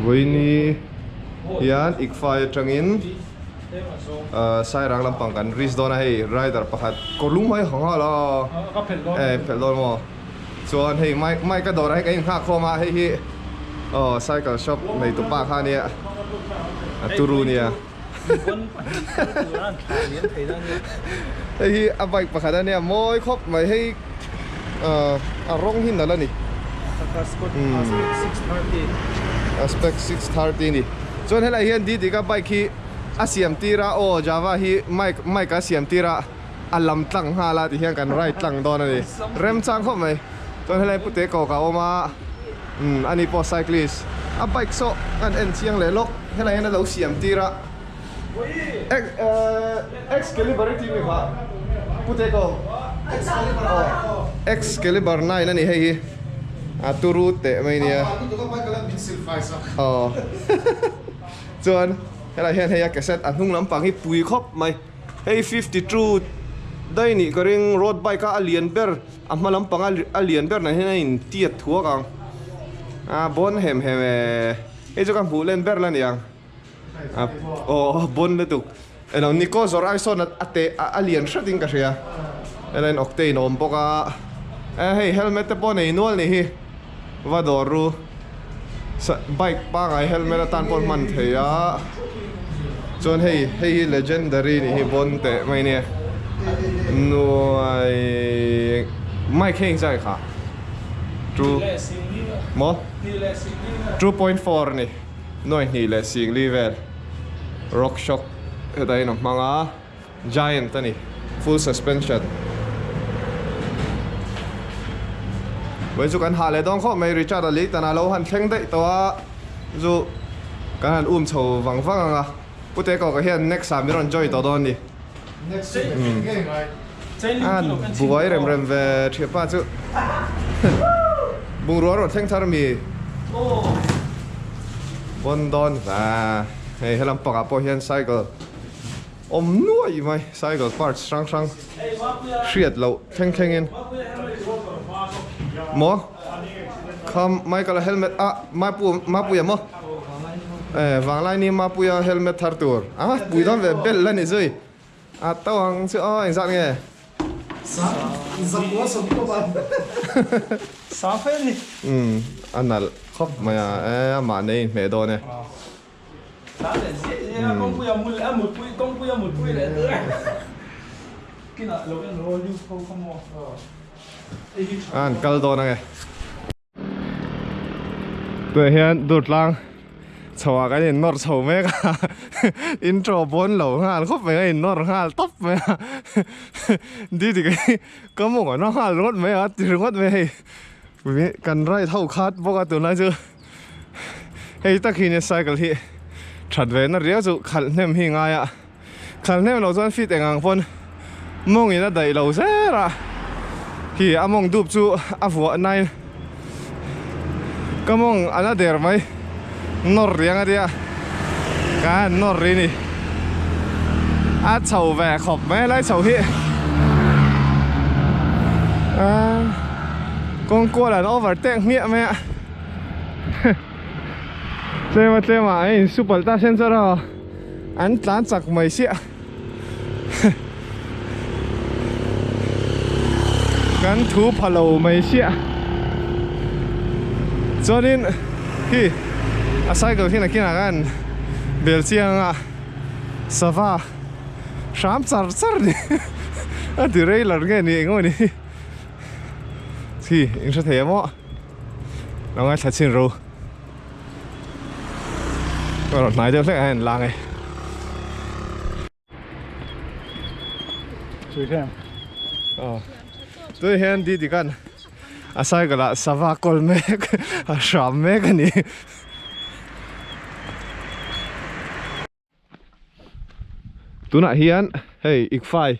วันนี้ยันอีกไฟจังอินสายรังลำปังกันริสโดนให้ไรเดอร์ประคัดก็ลุงไม่ของเราเพลโดนมั้งส่วนให้ไม่ก็โดนให้กันข้าเข้ามาให้ไซค์กับช็อปในตุ๊กป้าข้าเนี่ยตูรูเนี่ยไอ้อาบัยประคัดเนี่ยมอยครบไม่ให้ร้องหินนั่นแล้วนี่aspect 630นี่ส่วนให้เราเห็นดีกับใบขี้อาเซียมตีระโอจาวาฮีไม่กับเซียมตีระอัลลัมตั้งฮาลาที่เห็นกันไรตั้งตอนนี้เริ่มจ้างเข้าไหมส่วนให้เราพูดเตะก่อมาอันนี้พอไซคลิสอาใบโซกันเอ็นเชียงเลยลกให้เราเห็นเราเซียมตีระExcaliburที่มีป่ะพูดเตะก่อExcalibur 9นั่นนี่ให้ตูรูเตะไม่เนี่ยส่วนเราเห็นให้แกเซตอันทุ่งลำปังให้ปุยครบไหมให้52ได้นี่ก็เร่งรถไบค์ก็อเลียนเบอร์มาลำปังอเลียนเบอร์ไหนให้ในเตียดทั่วกันบนเห็มไอ้เจ้ากันผู้เล่นเบอร์แล้วเนี่ยโอ้บนเลยตุกเรานิโก้สอร์ไอโซนอัตเตอเลียนชัดจริงกันเชียอะไรออกเตนอมปกให้เฮลเมตปนในนวลนี่ว่าดอรูไบค์ป้าไงเฮลเมตตันปนมันเทียจนให้เลเจนดารีนี่บนเตะไม่เนี่ยหน่วยไม่เข่งใจค่ะ True มั้ง 2.4 นี่หน่วยนี่แหละสิ่งลีเวล Rock Shock อะไรเนาะมังGiant ตัวนี้ Full Suspensionไว้จุกันหาเลยต้องข้อไม่ริชาร์ดลิกแต่น่าเราหันแข่งได้ตัวจุการหันชาววังฟังอ่ะพูดเตะก็เห็น next 3 มิรอนจอยตัวตอนนี้บัวเริ่มเวเทียบป้าจุบุงรัวรถแข่งชาร์มีบนดอนให้ลำปากพอเห็นไซค์ก็นัวอยู่ไหมไซค์ก็พาร์ทช่างเสียดเราแข่งเงินหมอคำไม่ก็เฮลเมตมาปูยามอวางไลน์นี้มาปูยาเฮลเมตทาร์ตูร์ปูยต้องเวเบลแล้วนี่สิตัวหังชื่ออินสักไงสามเฟนี่อันนั้นครบมามาเนี่ยเมโดเนี่ยสามเดือนสิกงปุยมุลหมุดปุยกงปุยหมุดปุยเลยกินอะเราเป็นโรลิวเขาขโมยกัลโดนไงตัวเฮียนดูดลังชาวกันอินนอร์ชาวเมกอินโทรบนเหล่างานเขาไปอินนอร์งานท็อปไหมดีดีก็มองว่าน้องงานรถไหมถึงรถไหมกันไรเท่าคาดบอกว่าตัวนั้นจะให้ตะกี้เนี่ยไซค์ที่ฉัดเวนนั่นเรียกจุขันเนมหิงไงขันเนมเราจนฟิตเองอ่างพนมองอินนั่นได้เราเสียละที่มองดูบจูหัวนายก็มองอันนั้นเดียร์ไหมนอร์ยังไงเดียกันนอร์นี่ชาวแหวกขอบไหมไล่ชาวที่กงกัวแหละโอเวอร์เต็งเนี่ยไหมเจ้าไอ้ซูเปอร์ตาเซนเซอร์อันหลังจากไม่เสียกันทูพะโลไม่เสียจอดินที่อาศัยกับที่นักกินกันเบลเซียงสวาสามสัรนี่ที่เรื่องอะไรนี่เองวะนี่ที่อิงสเทียมอ่ะเราไงชัดชินรู้ก็รถไหนจะเล่นอะไรล่างไงช่วยแค่ตัวเห็นดีกันอาศัยกันละสวากอลเมกสามเมกนี่ตัวน่ะเฮียนเฮ้ยอีกฝ่าย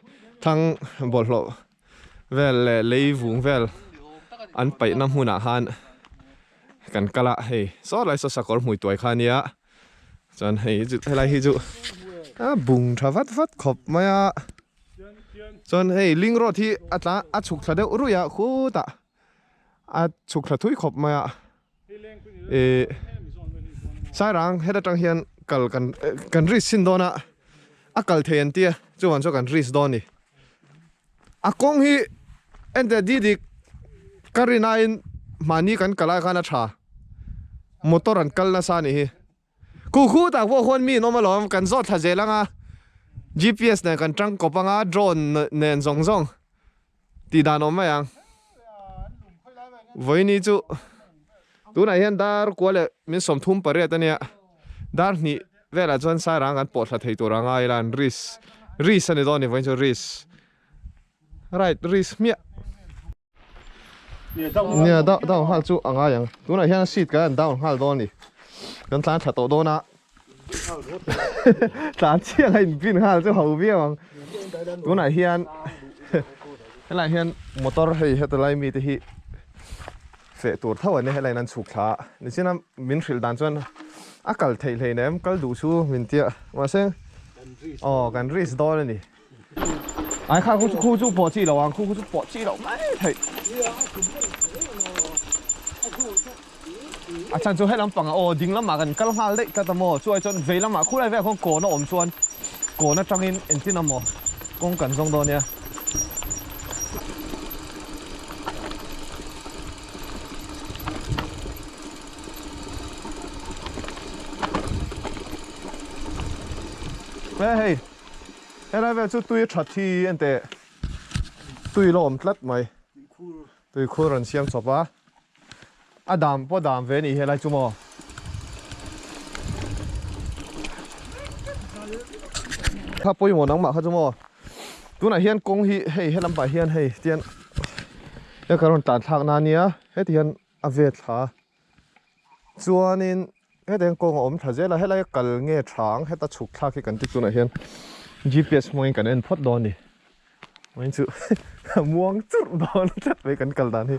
ทั้งบอลโลเวลเลยวุ้งเวลอันไปน้ำหุ่นอาหารกันกะละเฮ้ยซออะไรสักคนหุ่ยตัวข้านี้จนเฮ้ยจุดอะไรให้จุบุงทวัดขบมาจนเฮ้ยลิงรถที่อัดฉุกทะเดวรู้ยาคู่ตะอัดฉุกทะทุยขบมา sai rang hết trang hiền cần ris xin đó na kal thèn tia chu wan cho cần ris đó ni kong hi en de di karina in mani kan kala kana tha motor an kal na sa ni hi ku khu ta wo hon mi no ma lom kan zot tha jelanga GPS này kan trăng có panga drone nền rong rong ti đàn ôm mày ang với ní chú tú này hiện dar qua lệ mình sống thum bờ tây nè dar ní về là chân sai rang kan pot là thấy tu rang ai lan ris này đó ní với cho ris right ris mía nè đau hal chú ang ai ang tú này hiện xịt cái đau hal đó ní kan tan thật tổ đó na tán chiang hay pin ha cho hậu biết không cái này hiền cái này hiền motor hay hết lại mi thì phải tuột thâu này hay là nan sụp thả nên chỉ là mình phải đàn chân kal thầy thầy này kal đủ số mình tiệt mà xem cần race đó này ai khác khu chú bỏ chi đâu anh khu chú bỏ chi đâu mấy thầy chẳng cho hết lắm bằng đinh lắm mà gần cắt hoa đấy cắt tamo chui cho về lắm mà khu này về con cổ nó ổn chuan cổ nó trăng in tin nằm mò con cần rong đó nha về hey cái này về chú tui chặt thì anh tệ tui lom lát mày tui khu rần xiêm sọp á đam po đam về nỉ hay là chú mò tháp bôi mò nắng mà khá chú mò tú này hiền công hi hay làm bài hiền hay tiền cái còn tàn thang nani á hết tiền về thà cho nên hết tiền công ổn thà dễ là hết lại cần nghe trắng hết ta chụp thà cái cần tích tú này hiền GPS mua cái nên phốt đòn nỉ mấy chữ muang chút đòn chất với cần cần đàn hi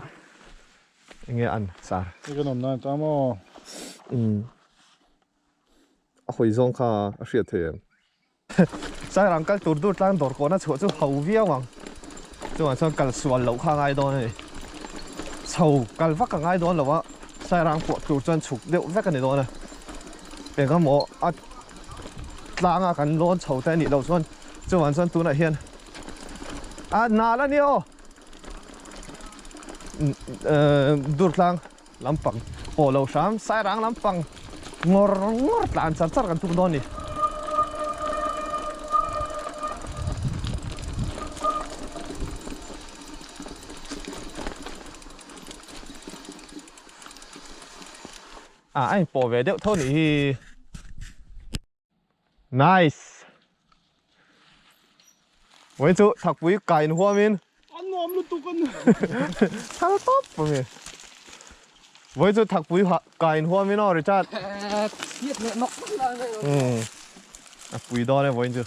nghe ăn sao cái nôm na cha mo hồi zong kha riết thế sai rằng cái tụt tụt lang đổ con nó chỗ chỗ hậu viếng hoàng chỗ anh cái xuân lẩu kha ngay đó này sầu cái vắt cái ngay đó là vợ sai rằng của tụt chân chụp điệu vắt cái này đó này để cái mỏ lang cái lon sầu tay nị đầu xuân chỗ anh xuân tụt này hiền nà là nhiều đột lang lắm bằng bỏ lẩu sám sai rằng lắm bằng ngor tàn chặt chặtกันทุกดอนนี่ไอ้ปอเวเดียวเท่านี้ nice ไว้จุถักปุ๋ยไก่หัวมินอันนอมลุตุกันถ้าต๊อบปะมิไว้จุถักปุ๋ยไก่หัวมินอ๋อริชาร์ดเทียบเนี่ยนกปุ๋ยดอเนี่ยไว้จุ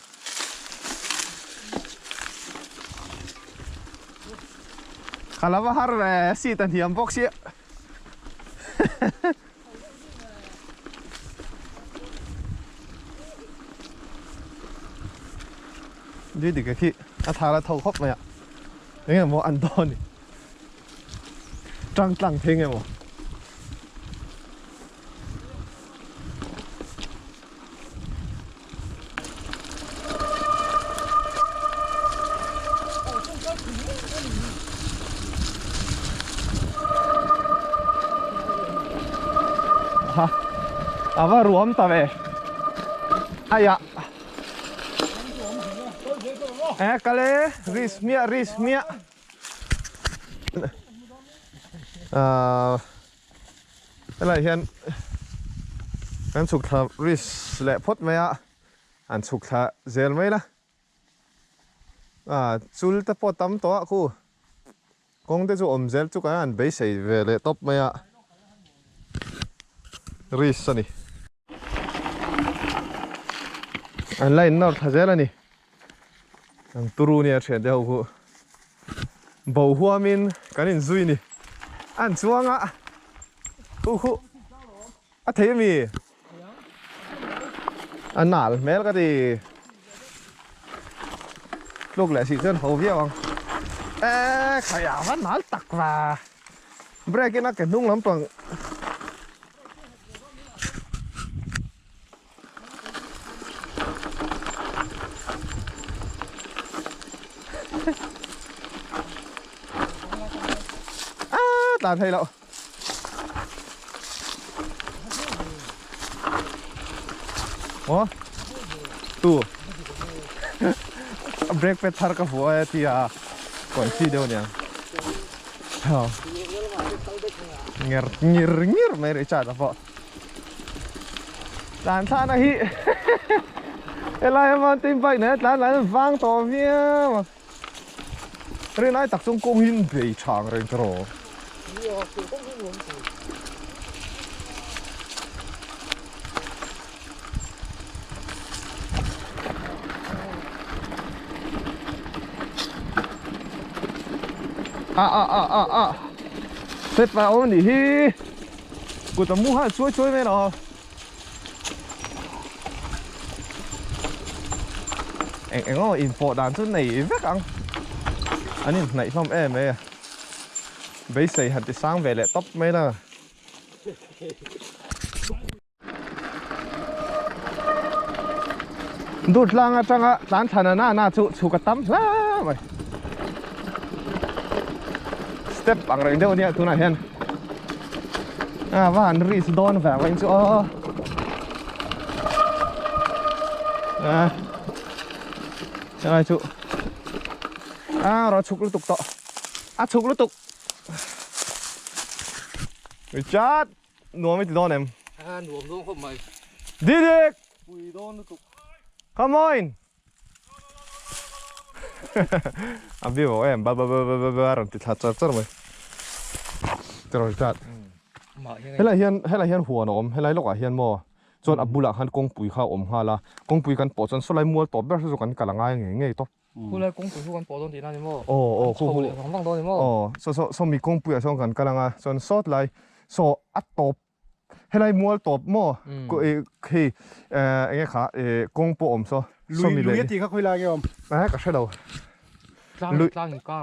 ขลับว่าฮาร์เวสีตันเทียมบ็อกซี่ดีดีกับที่อาทาราเท่าครบไหมอ่ะนี่ไงโมอันดอนนี่จังจังเท่งไงโมฮะว่ารวมตาเวอายะkale ris mia lại hiện anh chụp thà ris lệ phốt mấy ạ anh chụp thà gel mấy đó chul ta phốt tắm to khu con te chu gel chu cái anh bấy sấy về lệ top mấy ạ ris này anh lại nó thà gel này ang turu nia chen deu hu bầu hoa min cái nên duy nè ăn chuang á hu thấy mi ăn nál mel cái gì lúc lại chỉ chân hậu viết không khai ảo vẫn nál tặc và break cái nó cái nung lắm bằng ตาไทยแล้วโอ้ตู้เบรกเป็นทาร์กับหัวที่ก่อนที่เดียวเนี่ยเงียบไม่ได้จัดอ่ะพ่อหลานท่านฮิอะไรมาติมไปเนี่ยหลานฟังต่อเมียเรื่องไหนตักส่งกงหินไปช่างเรื่องตรอเสร็จแล้วนี่ฮิกูจะมุ่งให้ช่วยไหมเนาะเอ็งก็อินโฟด่านสุดไหนสักอันอันนี้ไหนซ่อมแอร์ไหมไปใส่หันติสร้างเวลาต๊อปไหมล่ะดูดล่างจังอ่ะร้านชานาหน้าชูกระตั้มซะไปสเต็ปอังเรงเดียวเนี่ยตัวไหนเห็นว่าอันรีสโดนแบบว่าอินซูอะไรชูเราชุกลูกตุกต่อชุกลูกตุกวิจัดหนัวไม่ติดโดนเอ็มหนูโดนเข้ามาดิเด็กปุยโดนตุก come on บิวเอ็มบ้ารันติดหัดจัดไหมจัดจัดให้เราเฮียนหัวหนอมให้เราลูกเฮียนมอจนอับบุละหันกงปุ๋ยข้าวอมฮาละกงปุ๋ยกันปอจนสไลมัวตบแบบสุกันกะละง่ายไงตบผู้เลยกงปุ๋ยสุกันปอตอนที่นั่นนี่มั้งคู่ของฟังตอนนี้มั้งส่วนมีกงปุ๋ยส่วนกันกะละง่ายส่วนสดไหลอัดตบให้เรามัวตบมั้งก็คืไอ้ค่ะกงปอมลุยตีเขาคุยอะไรกันก็ใช่เราลุยตั้งก้า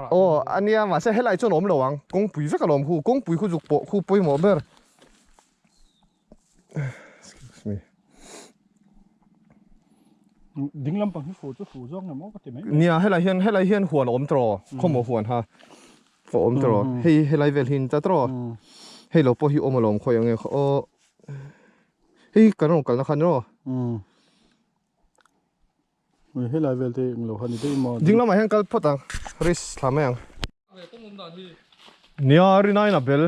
อันนี้มาใช่ให้เราจนอมระวังกงปุ๋ยสักกะลมกงปุ๋ยคู่จุกปอคู่ปุ๋ยหมอเบอร์ดิ้งลำปังที่ฝูจะฝูจ้องเนี่ยมั้งก็เต็มไหมเนี่ยให้เราเฮียนหัวอมตรอข้อมือหัวฮะหัวอมตรอให้เราเวลหินจะตรอให้เราพอหิวอมลมคอยยังไงเฮ้ยกันน้องกันนะคันเนาะให้เราเวลที่เราคันนี้ได้มาดิ้งลำมาเห็นกันพอตังริสทำไมยังเนี่ยรีนายนะเบล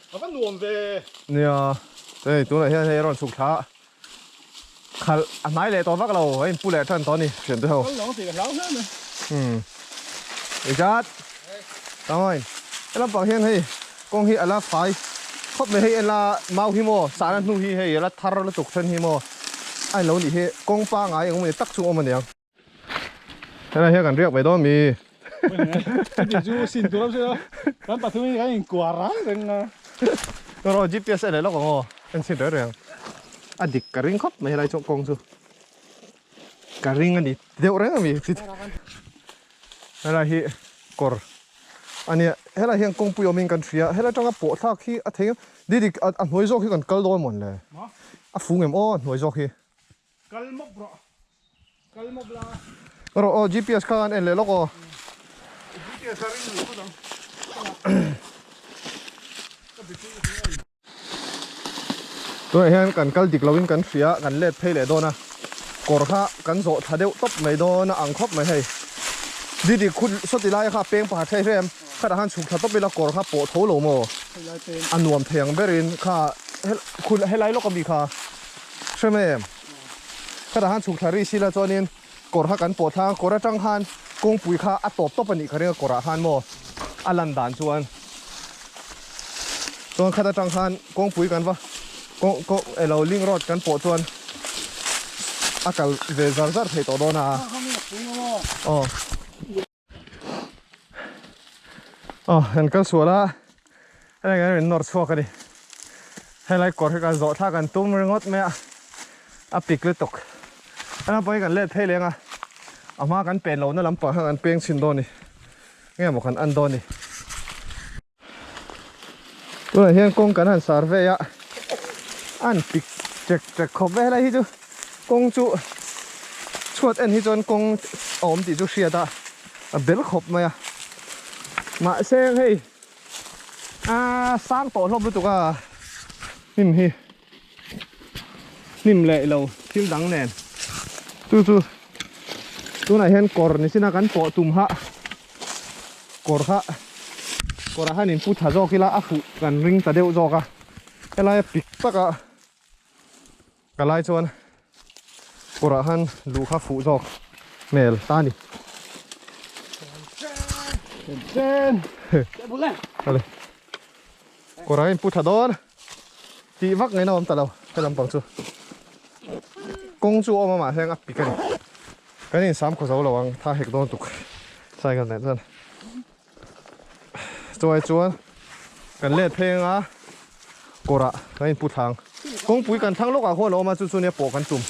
แล้วก็นวมเวเนี่ยตัวไหนให้ร้อนสุกช้าขัดอันไหนเลยตอนวักเราไอ้ผู้เล่นท่านตอนนี้เปลี่ยนตัวเขาน้องสีกับเราใช่ไหมไอ้จัดทำไมไอ้ลำปางเฮียนให้กงฮีอะไรไฟครบไม่ให้เอ็นละเมาฮิโมสารนู่ฮีให้ละทาร์ละตุกเชนฮิโมไอ้เรานี่ให้กงป้าไงยังไม่ตักชูอมันยังอะไรเฮียกันเรียกไปต้องมีดิจูสินตัวเราใช่ไหมร้านปัตตุมีกันยังกว่าร้านเลยนะเรา GPS อะไรแล้วก็งอเป็นสิ่งเดียวadik kering kop may halay kong su kering ani de orang ami halay hi kor ani halay hiang kong puyo min kan thria halay tanga po thak hi a thei didik a hnoi zok hi kan kal don mon le a fungem o hnoi zok hi kalmok bro kalmok la ro GPS kan en le loko GPS ring lu ko dangตัวเฮียนกันกัลดิกเราวิ่งกันเสียกันเล็ดเพลเลยโดนนะกอร์ค่ะกันโสถ้าเดียวตบไม่โดนนะอังคบไม่ให้ดิคุณสติไล่ค่ะเปียงป่าใช่เรียมข้าทหารฉุกถ้าตบไปละกอร์ค่ะโปะโถโลโมอันนวมเพียงเบรินค่ะคุณให้ไล่ลูกก็มีค่ะใช่ไหมข้าทหารฉุกถ้ารีสิละจอนินกอร์ค่ะกันโปะทางกอร์จังหันกงปุยค่ะอัดตบตบปนิค่ะเรียกกอร์หันโมอันลันดานชวนข้าทจังหันกงปุยกันวะก็เราลิงรถกันปวดส่วนอากาศเวซาร์ซาร์ให้ตัวโดนเห็นกันสวยละอะไรกันเป็นนอร์ทฟอกกันดิให้ไล่กอดให้กันโจท่ากันตุ้มเรื่องดไหมปิกเลยตกอันนั้นไปกันเล่นเท่เลยเอามากันเป็นเราเนี่ยลำปางกันเปียงชินโดนี่เงี้ยบอกกันอันโดนี่ตัวไหนเฮียงกงกันหันสาร์เวียอันปิกจะขบไว้อะไรที่จูกงจูชวดอันที่จนกงอมติจูเชียดาเบลขบมาเซงให้ สร้างโต๊ะลบไปตัวก็นิ่มฮีนิ่มเละเราทิ้งดังแน่นตัวไหนเห็นกอร์นี่สินะกันโต๊ะตุ่มฮะกอร์ฮะนี่พูดถ้าจอกกีฬาอาฟุกันริงตะเดียวจอกะอะไรปิกตะกะกันไล่ชวนกอร์ฮันลูกข้าฟุจอกเมลตานี่เจนอะไรกอร์ฮันพูดถ้าโดนจีวักไงน้องตะเราให้ลำปังจูกงจูออกมาแทงอ่ะปิกกันนี่3 คนระวังถ้าเฮกโดนตุกใส่กันแน่นจวนกันเล่นเพลงอ่ะกระนั่นพูดทางกงปุยกันทั้งโลกอ่ะคนเรามาจู่ๆเนี่ยโปกันจุ่ม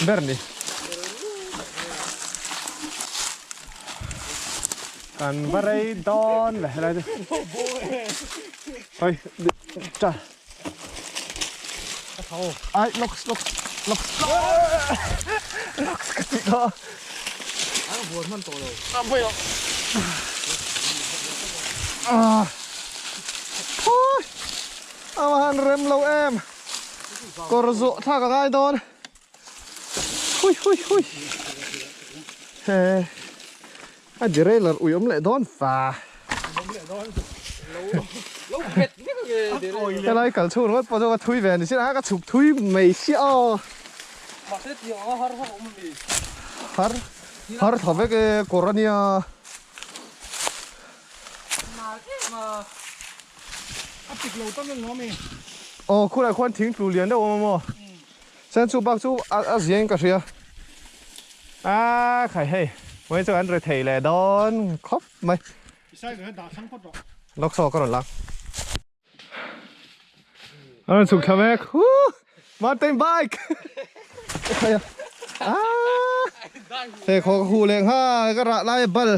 แบบนี้กันบริดอนอะไรดิเฮ้ยจ้าไอ้ล็อกกติกาไอ้บัวมันโตเลยไม่หรอกเอามาหันเร็มเราเอ็มกระโจท่ากับไอ้โดนหุยเฮ้อันเจริญเลยอุ้ยอมเล่โดนฝ่าอะไรกันชูนว่าพอจะมาทุยแวนดิฉันก็ฉุกทุยไม่เชี่ยวhar thabe ke korania apik lo tam ngom mi oh khu lại khoan thính plu lian đâu mà mò sen chu bak chu a zieng ka ria khai hey mới cho anh rồi thầy lẻ đón khóc mày lóc so có đòn lắc anh chụp theo mẹ mountain bike thế khó hù lên ha cái rạ lai bal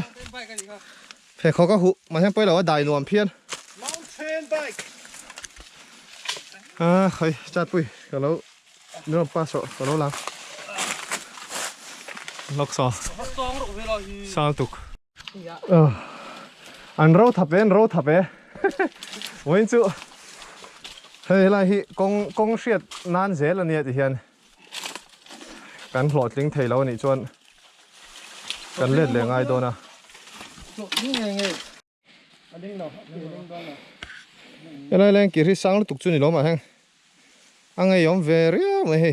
thế khó có hù mà xem bây giờ đại nuông phiên khơi chặt bụi cái lâu nữa pa sọ cái lâu lắm lóc so sao tục ăn rau thập bé với chú thế là hi công siết nan dễ là nhiệt thì hiệnกันหลอดลิงเทแล้วนี่ชวนกันเล่นเลยง่ายตัวนะอะไรแรงกี่ที่สังแล้วตุกจุนี่ล้มมาแห้งอังไงยอมเวรียไม่ให้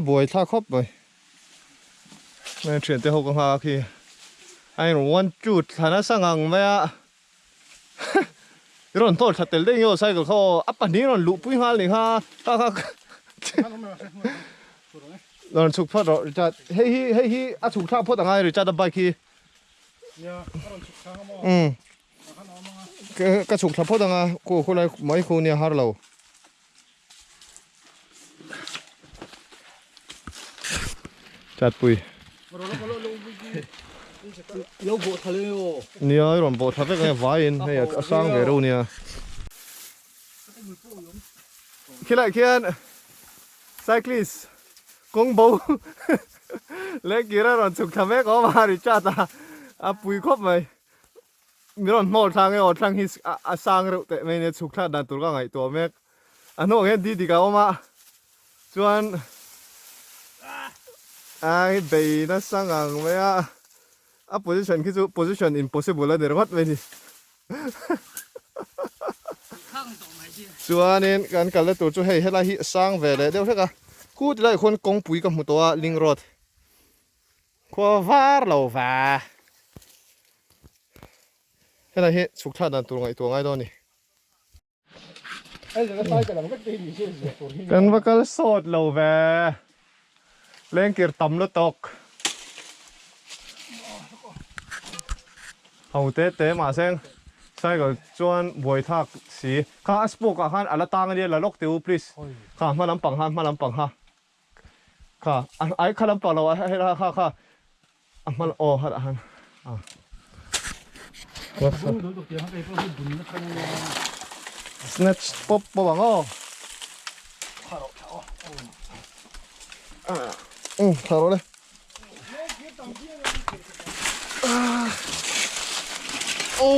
บวยท่าครบไปแม่เฉียนเตะหกกังหาคือไอ้หนูวันจุดฐานะสังกังไม่อะร้อนโทษถ้าเตะได้เยอะใส่กับเขาอัปปะนี้ร้อนลุปุ้ยฮาเลยฮะเราฉุกพอเราจะให้อาฉุกท่าพอต่างไงหรือจะดับไปคีก็ฉุกท่าพอต่างไงกูคนไรไม่คูเนี่ยฮาร์เราจัดปุยเราโบทะเลโอเนี่ยเราโบทะเลกันวายน์ให้สร้างเวรูเนี่ยคิดอะไรคิดไซคลิสกงบูเล็กกี่ระดับสุขทำให้เขามาดิจ้าตาปุยครบไหมมีรอนหมดทางไงอดทางฮิสสร้างเราแต่ไม่เนี่ยสุขท่าดันตัวก็ไงตัวแม็กอันนู้นเห็นดีกันออกมาชวนไอ้เบย์นั่งสร้างงังไหมposition คือ position impossible แล้วเดี๋ยววัดไปดิชวนเนี่ยกันแล้วตัวช่วยให้เราฮิสร้างเวลเดี๋ยวใช่ไหมกูจะได้คนกงปุ๋ยกับหมูตัวลิงรถขวาวาร์เราว่าให้เราเห็นสุขท่าดันตัวไงตัวนี่กันว่าก็สดเราว่าเล่นเกียร์ต่ำแล้วตกเอาเตะมาเส้นใช่ก็จวนบวยทักสีข้าสปอกอาหารอะไรต่างกันเดียวละล็อกเตียว please ข้ามาลำปังฮะค่ะไอ้ข้าลำปังเราให้ค่ะมาโอ้ฮะอาหารsnatch popบังอ้อทารเลยโอ้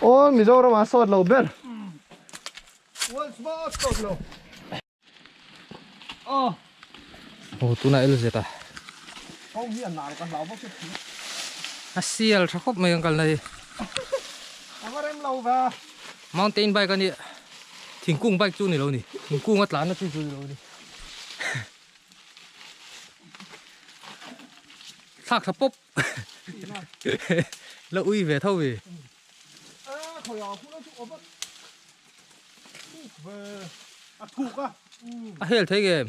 โอ้มีเจ้าเรามาสดเราเบล What's about to go? โอ้ตัวไหนเลยจ้ะ Không hiện nào còn lão bốc cái thứ. อาเซียลชักครบไม่ยังกันเลย Mà em lâu vào. mountain bike กันนี่ทิ้งกุ้ง bike จู่นี่เรานี่ทิ้งกุ้งอัดหลานนะจู่เรานี่ซากสะปุ๊บ แล้วอุ้ยเวทเท่าเว Khỏi ở cũng nó chụp ở bắt. Về. À thuộc à. เฮลเทเกม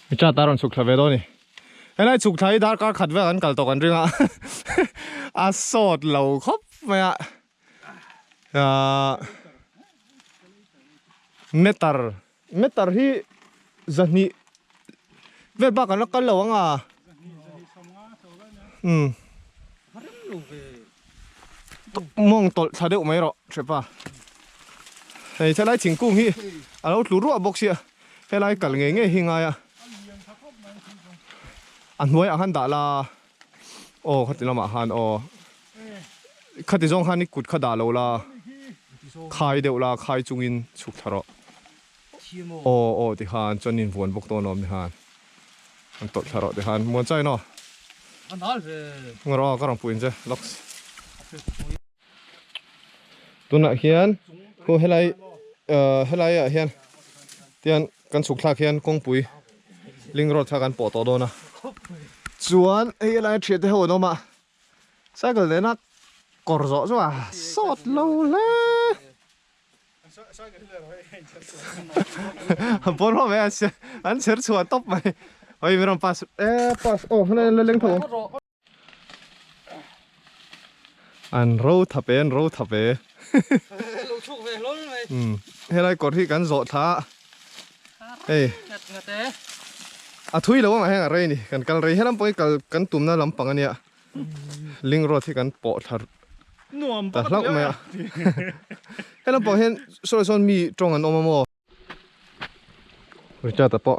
มิจ้าตารันสุกทะเวดนี่ไอ้นายสุกไทยดาร์การขัดเวกันกัลตกันเรื่องอาสดเหล่าครบไหมเมตาร์ที่จะนี่เวทบ้ากันแล้วกันเหล่าอ่ะมองตดชาเดียวไม่หรอใช่ปะไอ้เท่าไรถิงกุ้งที่เราหลุดรั่วบอกเสียเท่าไรกัลเงี้ยหิงไงอ่ะอันไว้อาหารด่าละโอ้ขัดละมาอาหารโอ้ขัดที่จงหันนี่กุดขัดด่าเราละขายเดียวละขายจุงินสุกทะเลาะโอ้ที่หันจนนินวนบกตัวนอมที่หันมันตดทะเลาะที่หันมวนใจเนาะ อันนั้นเว งรอก็รังปุ่นเจ้ล็อกตัวน่ะเฮียนกูเฮลัยเฮลัยอ่ะเฮียนเตียนกันสุกทักเฮียนกงปุ๋ยลิงรถทักกันปอต่อโดนะจวนเฮลัยเทียดเท่าโนมาใส่กันเลยนะกอร์โซ่จ้ะสดโลเลยปนว่าแม่อันเชิดชวนตบไหมเฮ้ยไม่ต้องปัสปัสโอ้นั่นเล็งถุงอันรู้ทับเป็นลูกชุกเวล้นเลย ให้ไรกดที่กันโสดท้าเฮ้ย งัดเตะ อะทุยแล้วว่ามาให้อะไรนี่กันอะไรให้ลำปอยกันตุ่มน่าลำปังอันเนี้ยลิงรถที่กันปอทาร์แต่เล่าไหมอ่ะให้ลำปอยเห็นส่วนมีตรงอันอมโมรู้จักแต่ปอ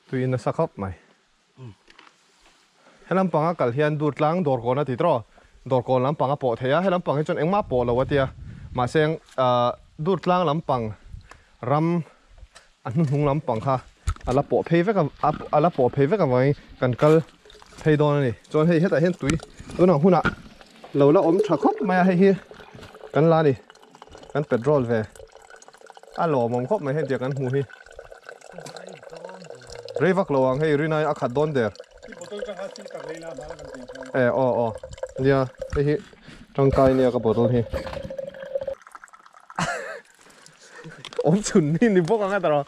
ตุยน่าสักครับไหมให้ลำปังกัลเฮียนดูดล้างดอร์ก่อนนะติดรอดอร์ก่อนลำปังปอเทียให้ลำปังให้จนเอ็งมาปอแล้ววะเทียมาเสียงดูดล้างลำปังรำอันนุ่งลำปังค่ะอะไรปอเพย์ไว้กับอะไรปอเพย์ไว้กับไว้กันกัลเพย์โดนนี่จนให้เห็นแต่เห็นตุยตัวหนังหุ่นอ่ะเราละอมชักคบมาให้เฮียกันลาดิกันเป็ดโรลเวอ่ะหล่อมองคบมาให้เดียกันหูฮีเรวักระวังให้รีนายอักขัดโดนเดอร์อ๋อเนี่ยไอ้ฮีร่างกายเนี่ยกับบอตลฮีอมฉุนนี่พวกกันตลอด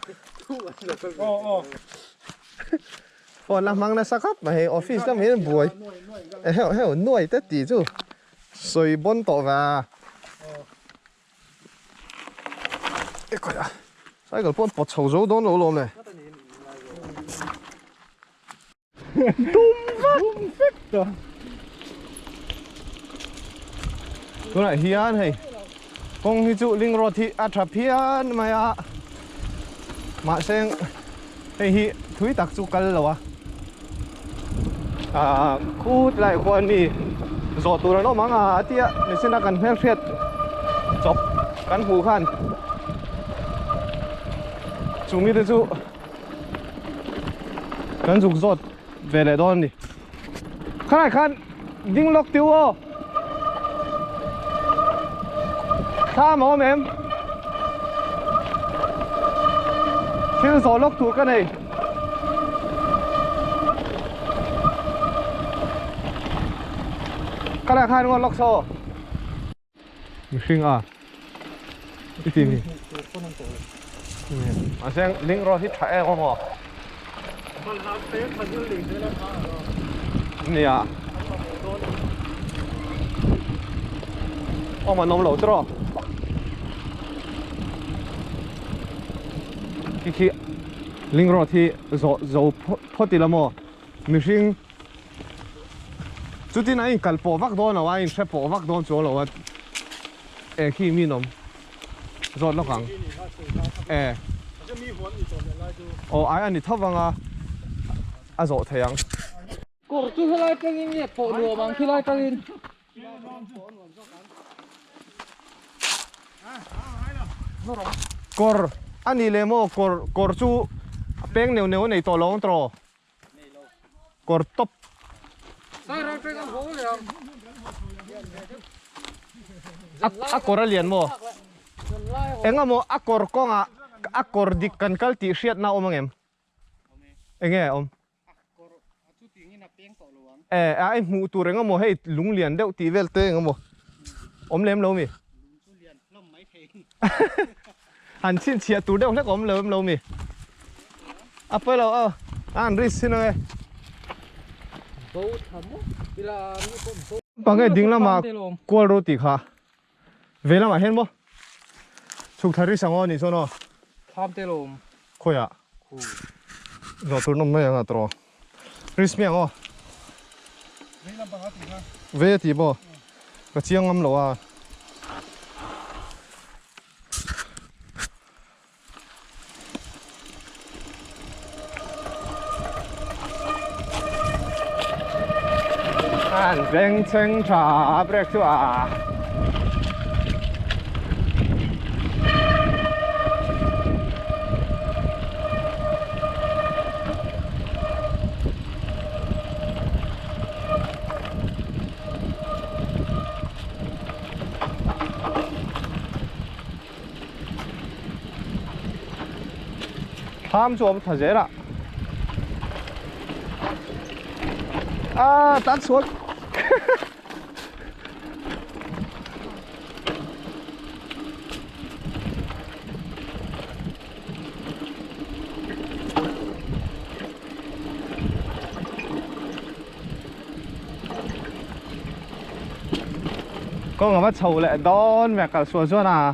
พอละมังนะสักครับมาให้ออฟฟิศก็ไม่ได้บ่อยให้หน่วยแต่ตีจู่สวยบนโต๊ะว่าเอ้ยก่อนใส่กระป๋องปอดเฉาโจโดนเราลมเลยตุ้มฟิกตัวไหนเฮียนให้กงฮิจุลิงรถที่อัฐพิอันมาอะมาเซงไอ้ฮิทุยตักจุกันเหรอวะคู่หลายคนนี่จอดตัวเรามั้งเตี้ยในเส้นทางการเพียรจบกันหูขันจุมีแต่จุกันจุกจอดเวลาโดนดิขนาดขันยิงล็อกติวถ้าหมอแม่ชื่อสอนล็อกถูกกันเลยขนาดขันก็ล็อกโซ่ไม่ชิงอีทีนี่มาเสียงลิงรอที่ถ่ายก็หมอเนี่ยออกมานมเหลาตรอที่ลิงรอที่โจพอติละโมมิชิงจุดที่ไหนกัลปอวักโดนเอาไว้เชฟปอวักโดนโจเราว่าขี้มีนมโจดแล้วกังโอ้ไอ้อันนี้ทับวังโจทยังกู cổ chú hơi lại trăng nhiệt cổ đùa bằng khi lại trăng in cor anh đi lên mô cor chú beng nêu này to long trò cor top sai ra trăng ăn gỗ rồi cor liền mô em ngắm mô cor con cor đi cần cái tỉ xiết nào ông em nghe ông anh mù tu rồi ngắm mô hay lúng liền đeo tỉ vel tê ngắm mô ông lem lâu mi hắn xin chia tu đeo lấy ông lem lâu mi apa lâu anh risk xin ơi bằng cái đinh là mà qua roti khá về là mà hết không chụp thấy sang ngon đi số nó tham tê lồm khôi à rồi tôi nằm mấy ngã trò risk miếng không về thì bao cái chiang ngâm lâu à anh veng cheng cha break tu à tham chụp thật dễ ạ tắt xuống con ngắm chầu lại đón mẹ cả xua xua à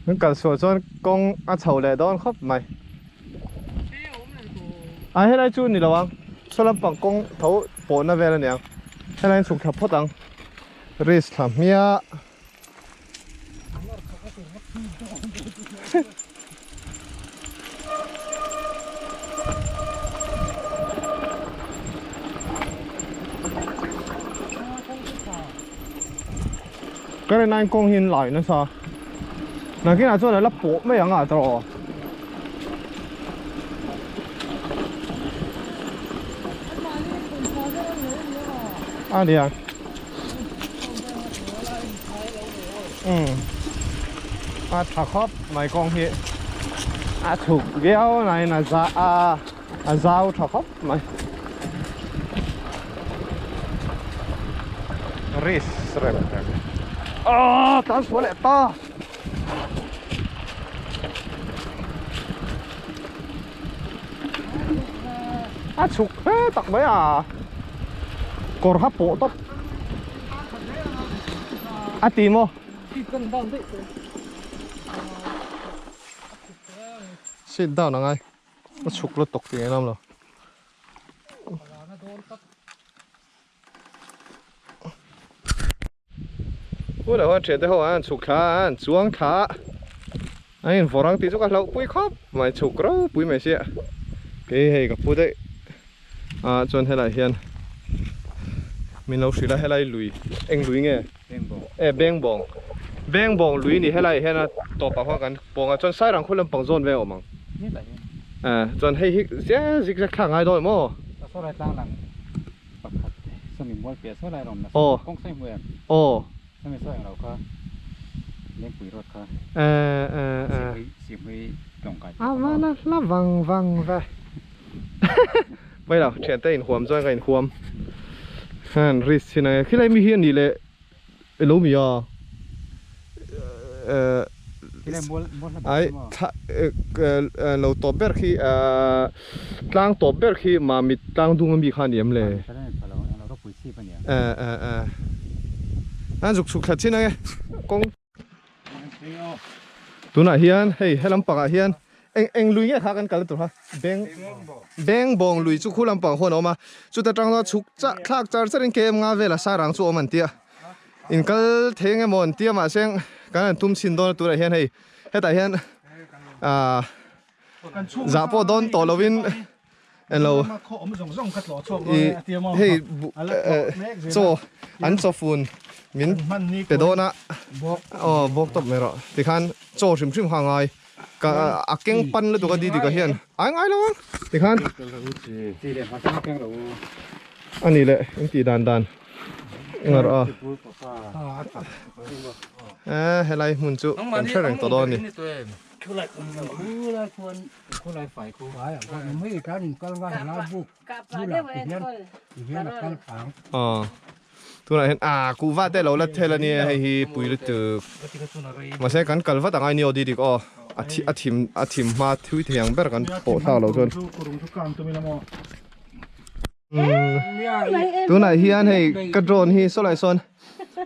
mình cả xua xua con chầu lại đón khóc mày hay là chú này là vâng số lần bằng công thấu bộ na về là nhỉ hay là chụp thập phút đằng risk làm mía cái này anh công hiến lại nữa sao là cái nào cho nó lắp bộ mấy样à trò đi à thả khóc mày con hiện thục ghéo này là dao thả khóc mày risk rồi tao xuống lại to chục tặc mấy à còn hấp bộ tóc tìm không xin tao là ngay nó chục nó tộc thì năm rồi ủa đâu chuyện tới hồi anh chục khá anh xuống khá anh phổ răng tí chút cái lâu bụi khóc mà chục rồi bụi mày xịa cái hay gặp bụi đấy chọn hay là hiền mình lâu xí là hay là lùi anh lùi nghe beng bong lùi ni hay là tổ bảo hoaกันbong chọn sai rằng khối làm bằng zone về ổn mà chọn hay sẽ dịch ra khang ai rồi mà số lại tăng lằng số mình mua kia số lại rồi mà công xây mười số mình sốอย่างเราก็เลี้ยงปุ๋ยรถเขาสิบวิจงไก่มาละวังไปไม่หรอกเฉียนแต่อินความจ้อยกับอินความริสที่ไหนคืออะไรมีเฮียนนี่เลยรู้มีอ่ะไอ้เราตัวเบอร์ขี้ตั้งตัวเบอร์ขี้มามีตั้งดุงมีขันเยี่ยมเลยเราก็ปุ๋ยชีพเนี่ยอันสุกขัดที่ไหนกง ตัวไหนเฮียนเฮ้ยให้ลำปางเฮียนเอ็งลุยเนี่ยขากันกันตัวฮะแบงบองลุยจุคู่ลำปางคนออกมาจุดตะตรังเราชุกจะคลากจะเล่นเกมงาเวลาสารังสู้มันเตียอินกัลเทงมอนเตียมาเสียงกันทุ่มชินโดนตัวไหนเฮียนเฮ้ยให้แต่เฮียนจะพอโดนตัวลวินเอ็นเราเฮ้ยโซอันโซฟูนมินเปโดนะอ๋อบอกตบไม่รอที่ขันโจชิมห่างไงก็อักเก่งปั้นแล้วตัวก็ดีก็เฮียนไอ้แล้วที่ขันอันนี้แหละยังตีดันงอเฮ้ยไรมุนจุกันเชื่อแรงตัวโดนนี่คู่ไรฝ่ายคู่ฝ่ายอ่ะก็ไม่กันก็ลาบุกคู่หลักอีกแล้วกันฝังอ๋อตัวไหนเห็นกูว่าแต่เราละเทละเนี่ยให้ปุยละตึกมาใช้กันกันว่าต่างไงเนี่ยดีก็อาทิมมาทวิตอย่างแบบกันโปะท่าเราจนตัวไหนเฮียนให้กระโดนฮีโซไลซอน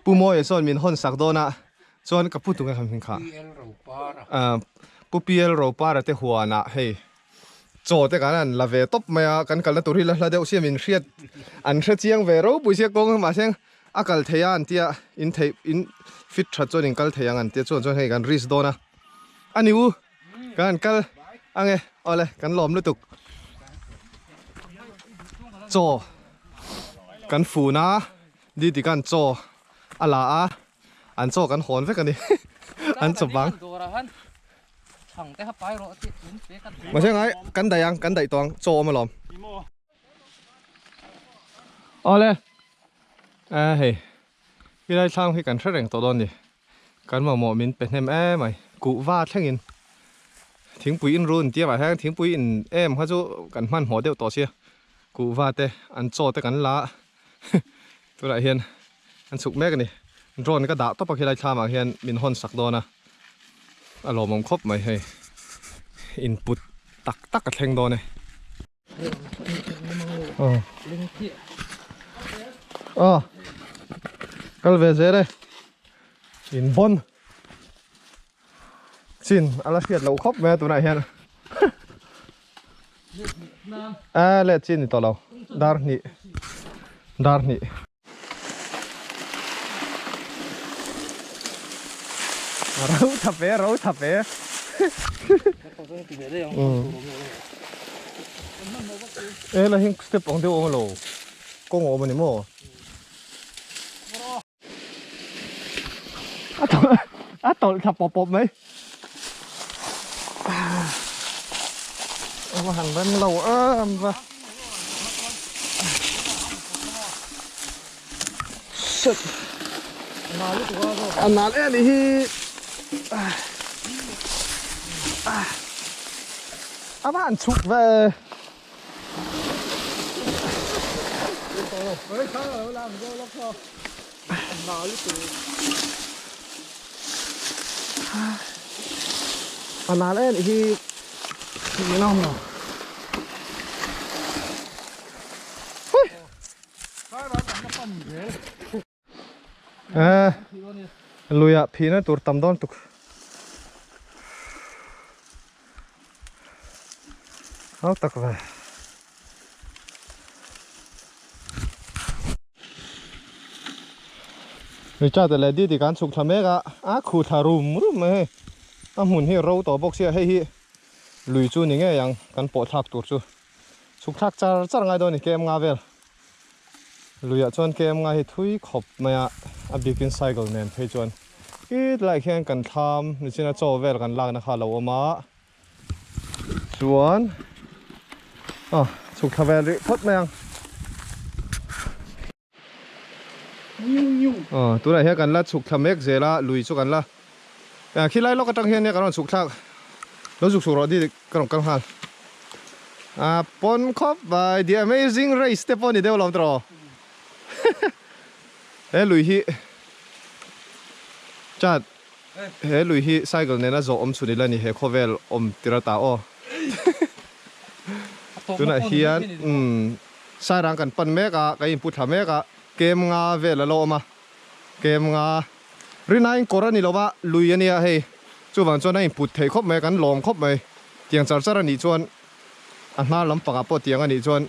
ปูโมยซอนมินฮอนสักโดนะส่วนกับพูดถึงกันคำพิงค่ะปูเปียลเราปาระเตหัวนะเฮ้โจแต่กันนั่นละเวตบมากันกันละตุริละเดียวเสียมินเชียดอันเชียงเวเราปุยเสียกงมาเสียงอากัลเทียนเตียอินฟิตชัดจนอินกัลเทียงอันเตียจนให้กันริสโดนะอันนี้วูกันกัลอังเงเอาเลยกันหลอมลุตุกโจกันฟูนะดีกันโจอะไรอันโจกันหอนไปกันดิอันสบังมาใช่ไงกันไดยังกันไดตองโจมาหลอมเอาเลยเฮ้ยที่ได้ช่างให้กันแรงตัวโดนดิกันมาหมอมินเป็นแฮมไหมกูว่าแท่งอินทิ้งปุ๋ยอินรุนเตี้ยมาแท่งทิ้งปุ๋ยอินเขาจะกันมันหัวเดียวต่อเชียกูว่าแต่อันโจแต่กันละตัวไหนเฮียนอันสุกแม่กันนี่โดนก็ด่าต้องไปที่ได้ช่างมาเฮียนมินฮอนสักโดนนะอารมณ์มันครบไหมเฮ้ยอินพุตตักกับแทงโดนเลยก็เลยเจอเลยอินบอนชินอะไรเสียดเราครบแม่ตัวไหนเฮียนเล็ดชินตัวเราดาร์นี่เราทับเป้แล้วหิ้งสเต็ปของเดียวโอ้โหกงโอ้มันนี่โม่ต่อทับปอบไหมมาหันเป็นเรามาสุดอันนั้นนี่บ้านชุกเว้ยอันนั้นนี่นี่น้องเนาะลุยพี่นะตัวตั้มโดนตุกเอาตักไปนี่จ้าแต่ละดีการสุกทำเองขูดทารุมไหมหมุนให้เราต่อบอกเสียให้ลุยจูนี่ไงยังกันปวดทักตัวจูสุกทักจะไงโดนนี่เกมงาเวลลุยจนเกมงาให้ทุยขบมาบิกินไซเคิลเนี่ยให้จวนอีดไล่แข่งกันทำนี่ชินะโจเวลกันลากนะคะเราเอามาชวนสุกทาเวลพดมายังตัวไหนเฮียกันละสุกทำเมกเจละลุยสุกันละคิดไรเราก็ตั้งเฮียเนี่ยกันสุกทักแล้วสุกรอดีกันหันปนครบไป The Amazing Race เตปอนนี่เดี๋ยวเราต่อลุยฮีจัดลุยฮีไซเคิลเนี่ยนะโจอมสุดเลยนี่เฮโคเวลอมติระตาตัวไหนเฮียสายรังกันปันเมกะอินพุทธเมกะเกมงาเวลโลมาเกมงารินายกอร์นี่เราว่าลุยเนี่ยให้ chu wang chuan a in put thei khop mai kan lom khop mai tiang char char ani chuan a hna lampang a pawh tiang ani chuan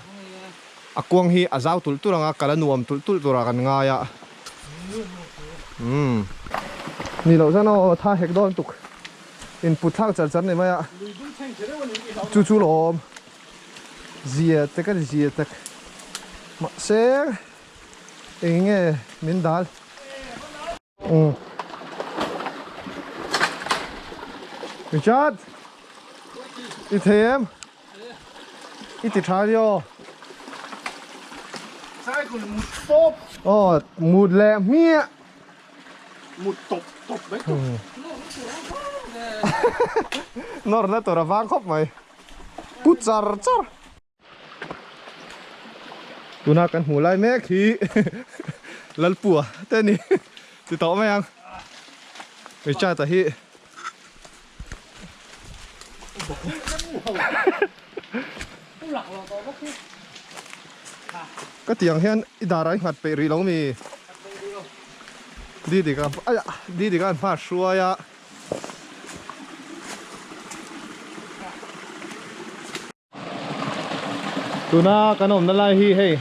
a kuang hi a zau tul turanga kala nuam tul tul tura kan nga ya ni lo zano tha hek don tuk in put thak char char ni mai a chu chu lom zia te kan zia tak ma se enge min dal Richard i thêm i tít thái đi sai còn một phốp một lẹ mía một tục đấy nó là tụi nó vang khóc mày put char char tụi nó cần hú lại mẹ khí lal pua tên đi thì tao mày ăn Richard ta hi cái tiếng hiện đã ra mặt bể rì lâu mi đi thì cái đi thì cái phát xua ya tụi nó cái nôm nó lại hi hey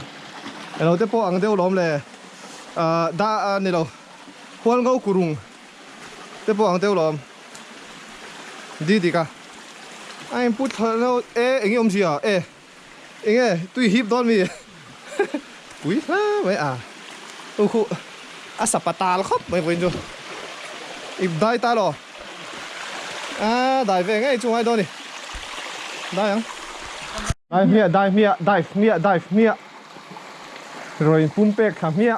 เราจะพออังเดียวล้อมเลยđãนี่เราควรเขากุรุงจะพออังเดียวล้อมđi thì cái anh put nó anh em gì à anh tôi hip đón mi quý lắm vậy à tôi khu sập tà khóc mày vậy rồi ịp đai ta rồi đai về ngay chung ai đâu nè đai không đai mía rồi phun bẹt khám mía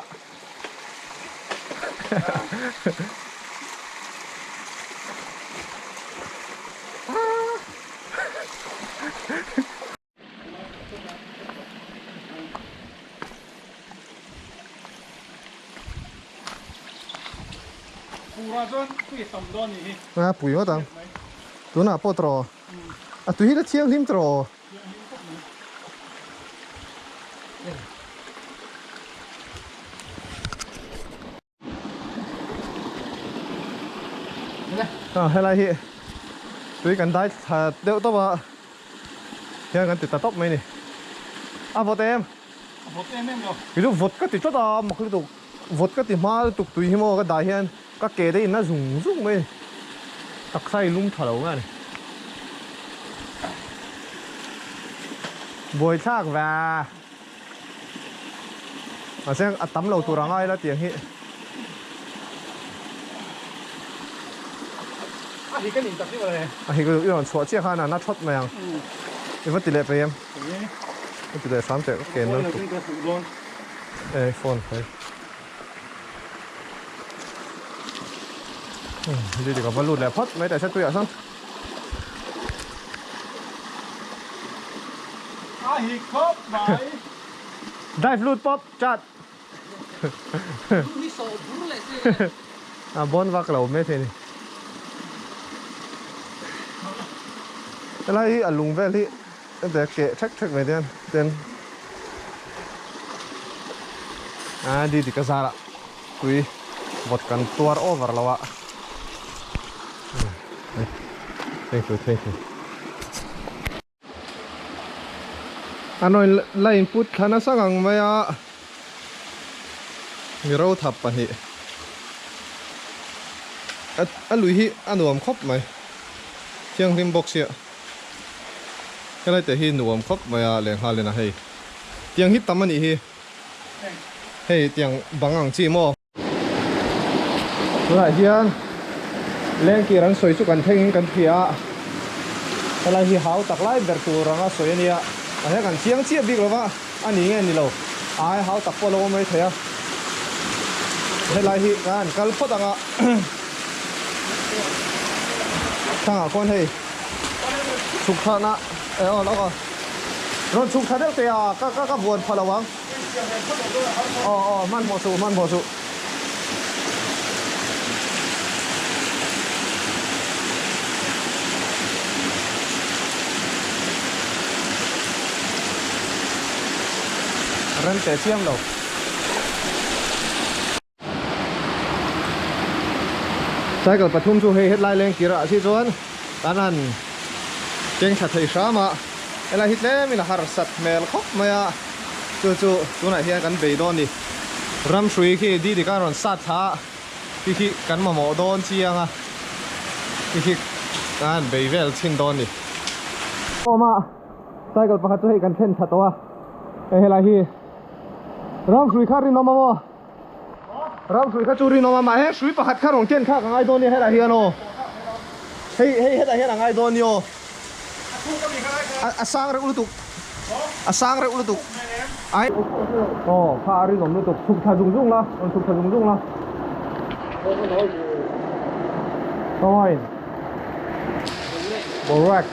bùi quá tao tụi nào po trò tụi nó chiang him trò hay là hi tụi cần đái đeo tao vào hiện cần tụi tóc mày nè vót em rồi ví dụ vót cái tụi chót à mà cái tụi vót cái tụi má tụi tụi hi mò cái đái hiện các kẻ đấy nó rung mày tắc say lung thở đầu này bồi thác và xem tắm lầu tụi ai là tiếng hi thì cái nhìn tập như vậy này thì cái 이런 수어 chia 하나 나 첫 모양 이거 tỷ lệ về em tỷ lệ 3 triệu cái nó phone phải đi thì có vẫn lụt lại phất mấy tại sao tôi ở xong thì khớp vậy dive lụt pop chặt bon vác lẩu mấy thế này cái này ở lùng về đi để kệ chắc về tiền đi thì cái ra tùy một cần tour over là vậy thank you nói lại input khana sang mày à người rau thập à hi lui hi nuam khóc mày chiang lim box ya cái này thì hi nuam khóc mày à liền lên à hay chiang hit tâm anh hi hay chiang băng ang chi mo lại hiền lên kia rắn soi chụpกันthengกันเพียอะไรhi hau tak lai ber tu ranga soi ania anhกันchiang chia big lo wa anh nghe ni lo ai hau tak po lo mai thaya hay lại hi kan kal phot anga thang con hay chụp thà na nó còn rồi chụp thà được thì các buồn phật là vắng man bỏ số rắn té chiêm đâu sai cái pathum chu hei headline leng kira si chuan tanan keng that thei sama ela hit le min har sat mel khop maya chu tunai hian kan bei don ni ram shui khi di di karon sat tha khi kan ma mo don chianga khi kan bei vel chin don ni oma sai cái pakhat chu hei kan then thatwa hela hi ram shui khari no ma mo ram shui kha churi no ma he shui pakhat kha rong chen kha ka ngai don ni hela hi ano hei hela hi ngai don yo sang ra ulutuk sang ra ulutuk ai pha ri nom ulutuk thuk tha jung la thuk tha jung la thôi Borac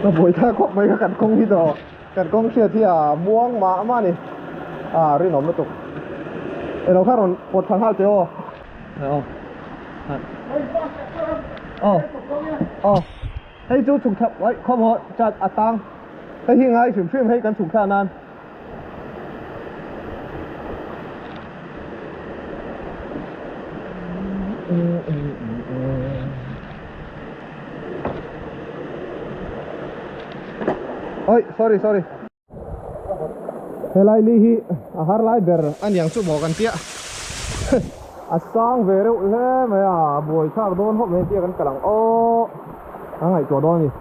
nó bồi tha khóc mấy cái cặn công đi rồi cặn công xia thì muang mà nè ri nom ulutuk nó khác rồi một thằng hai tiêuให้จูถูกทับไว้ข้อมูลจัดอัตังให้ที่ไงถึงฟิล์มให้กันถูกท่านั้นโอ้ย sorry เฮลัยลีฮีอาหารไลเบอร์อันยังสู้บอกกันเตี้ยอาสางเวรุเล่ไหมบวยชาโดนพวกเมเตียกันกำลังไงตัวโดนนี่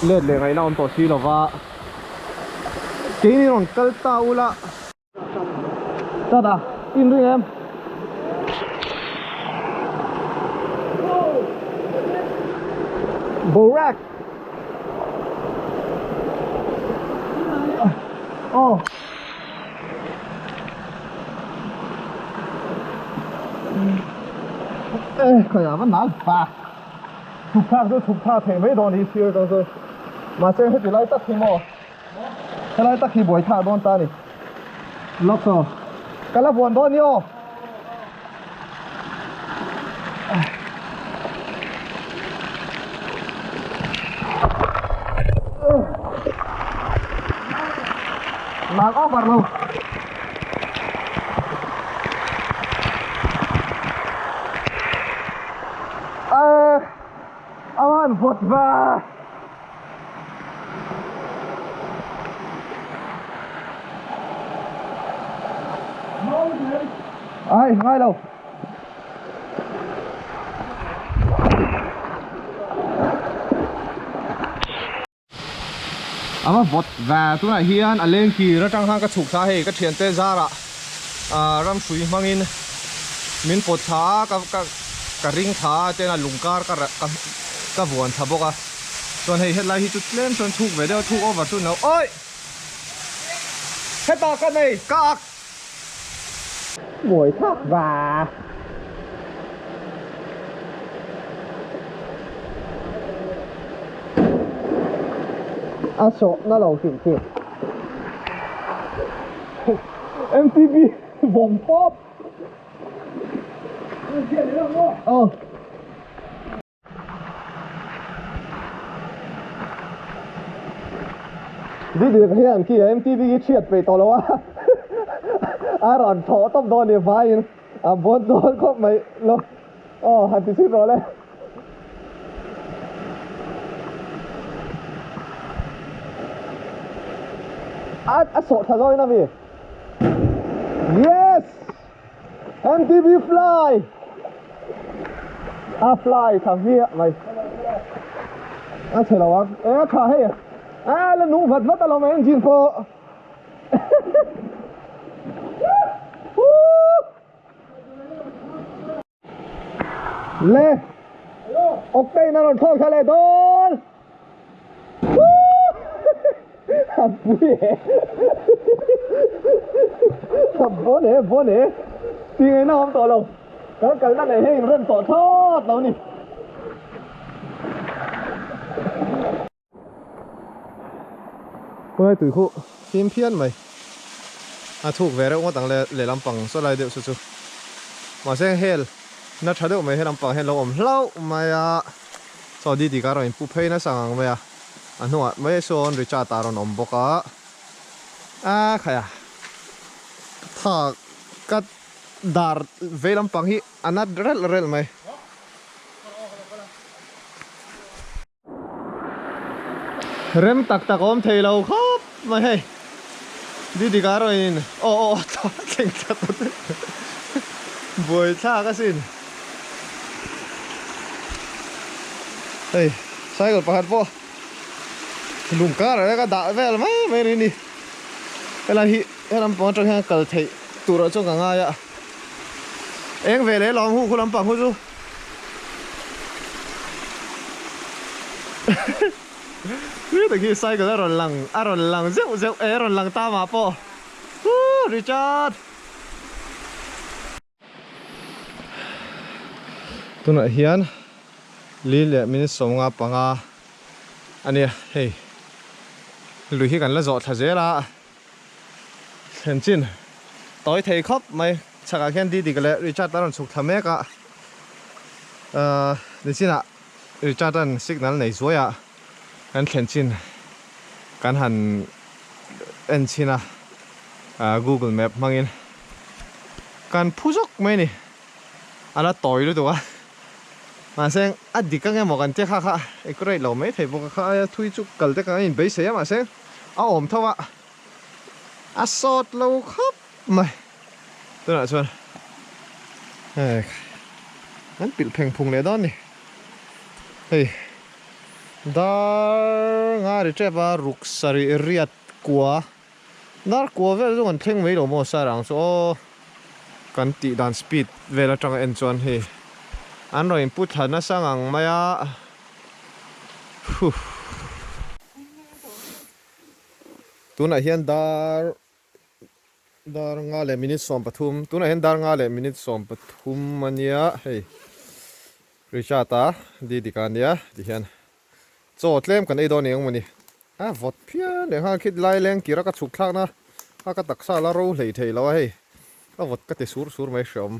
เลือดเลยไงน้องตัวชีหรอวะกีนี่นนกัลตาอุละจ้าดาอินด้วยเอ็มโบรัก可呀，我难吧？出怕听没到你去都是，马上去来得听么？去来得去不会差多大呢？落手，干了不多呢？难熬吧喽？aman bot ba ai ngay đâu aman bot và tu này hian a lên kỳ ra trang hang ka chuk tha he ka thian te zara ram sui mangin min pot tha ka ring tha te na lungkar ka vuan tha boka chon hei hetlai hi chu tlem chon thuk ve deuh thuk over tu no oi heta ka nei kak buổi thác và số nó lâu xịn xịn MTV vòng pop đi được hiện kia MTV cái triệt về tàu lâu á ròn thọ tóc đòn để vai bốn đòn có mấy lâu hạt tí xíu rồi đấy sổ thật rồi nè vì yes MTV fly fly thằng kia mày chờ đâu khá hay là nụ vật vất là mày nhìn cô lê ok nó còn thôi khá lê đôn bố nè thì ngày nào không tỏ lòng cái này hình rất tỏ thốt đâu nè cô này tụi khu phim phiên mày thuộc về đâu mà tặng lệ làm bằng số lại được chú mà sẽ hell nó thay được mày làm bằng hell lâu mày so đi cả rồi phụ pay nó sang mày anh nói mấy số rồi trả ta rồi bốc khaya ากัดดาร์เวลัมปังฮีอันนั้นเร็วไหมเริ่มตักอมเทเราครับไม่ให้ดีการ์อินโอ้ต่อเก่งจัดบวยชาก็สินเฮ้ยใส่ก่อนประหัดพ่อลุงการ์อะไรก็ด่าเวลไม่เรนี่เวลาฮีเวลาปอนจะให้กัดเทตัวเราจงกันง่ายอะเอ็งเวลลองหูคุณลำปังหูจูนี่ตะกี้ใส่กันแล้วรอนหลังเจ้ารอนหลังตามมาปอริชาร์ดตัวไหนเฮียนลีเล่มินิสงอาปังอาอันนี้เฮ้ยลุยกันแล้วจอดทะเจละเห็นจินต่อยเทครับไม่ชักแค่ดีกันเลยริชาร์ดตอนสุกทำเมกะนี่สินะริชาร์ดตอนสิกนั้นไหนสวยอ่ะกันเขียนจินกันหันเอ็นชินะ Google Map มังอินการผู้ชกไหมนี่อันนั้นต่อยด้วยตัวมาเซงอดีตก็ไงหมอกันเจ้าค่ะไอ้ก็เลยเราไม่เทบอกค่ะทุยจุกกัลเด็กกันอินไปเสียมาเซงเอาอมเท่าว่าสอดเราครับไม่ตัวไหนชวนงั้นปิดเพลงพุงเลยด้านนี่เฮ้ยดาร์งาดิเจ็บว่ารุกสรีเรียดกัวดาร์กัวเวลามันเพลงไม่หลงมั่วสารังโซกันติดันสปีดเวลาจังเอ็นจวนเฮอันเราอินพุทธานะสังมายาตัวไหนเห็นดาร์งาเลมินิสอมปทุมตัวไหนเห็นดาร์งาเลมินิสอมปทุมมันเนี้ยเฮ้ยริชาตาดีกันเนี้ยดีเห็นโจทย์เล่มกันไอ้โดนเองมันนี่วอดเพี้ยเดี๋ยวข้าคิดไล่แรงกี่รักก็ฉุกทักนะข้าก็ตักซาลารู้เลยเทแล้วเฮ้ยวอดก็ติสูรไม่ชม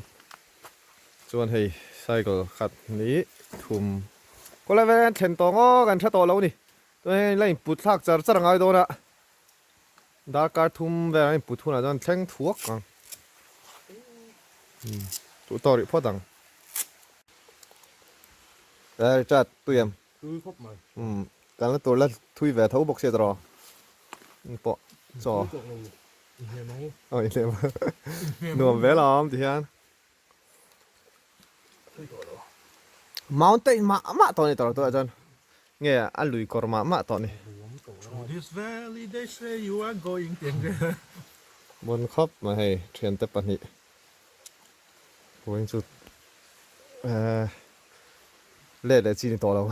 ส่วนเฮ้ยไซเคิลขัดนี้ทุ่มก็เลยเป็นเทนตองกันชัดโตแล้วนี่ตัวเองไล่ปุดทักจะไงโดนอะดาร์การทุ่มเวลาปุดทุ่นอะโดนแทงทั่วกันตัวต่อริพ่อดังแต่จัดตัวเองคือครบไหมกันแล้วตัวละทุยแหวนเท้าบอกเสียตรอปะจ่ออ๋ออีเล่มหนุ่มเวลล้อมที่ฮันMountain มาตอนนี้ตลอดตัวอาจารย์เงี้ยอันลุยกอร์มาตอนนี้ This valley they say you are going เตียงเด้บนครับมาให้เทรนแต่ปนี้โหยังสุดเล่จีนต่อแล้ว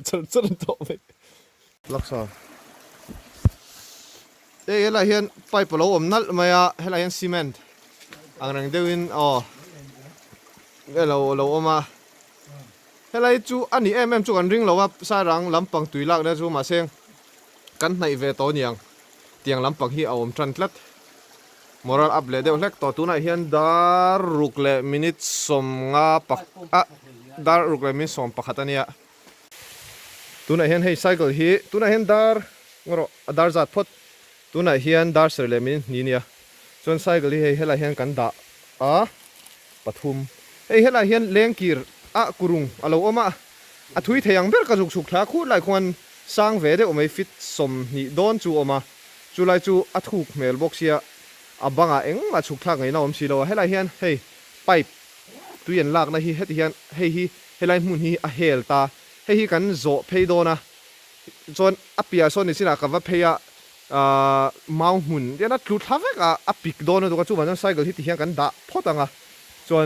จะต่อไปลักษณะเอ้ยอะไรเห็นไปปลอมนั่นมาอะไรเห็นซีเมนต์อันนั้นเดินอ๋อเราเอามาอะไรจูอันนี้จูกันริงเราว่าสารังลำปังตุยลักได้จูมาเสียงกันในเวทตัวนี้เตียงลำปังที่เอาทรันเลตมอรัลอัพเลยเดี๋ยวเล็กต่อตัวไหนเห็นดารุกเลมินิตสมงาปักดารุกเลมินิตสมปักขัดเนี่ยตัวไหนเห็นให้ไซเคิลฮีตัวไหนเห็นดาร์งรอดาร์จัดพดตัวไหนเห็นดาร์เซเลมินนี่เนี่ยส่วนไซเคิลฮีให้เราเห็นกันดาปทุมให้เราเห็นเลี้ยงกีร์กุรุงเราเอามาทุยเทียงเบลกระจุกสุกท้าคู่หลายคนสร้างเวเดอไม่ฟิตสมนี่โดนจูออกมาจูไลจูถูกเมลบอกเสียบังเอ็งมาสุกท้าไงน้องสิเราให้เราเห็นให้ไปตุยนลากนะให้เห็นให้เรามุนเฮลตาให้กันโจเพย์โดนะส่วนเปียส่วนนี้สินะกับว่าเพย์เมาหุ่นเดี๋ยวนั้นคลุดท้าเวกปิกโดนตัวกจูมันต้องใส่กันที่เทียงกันด่าพอตังส่วน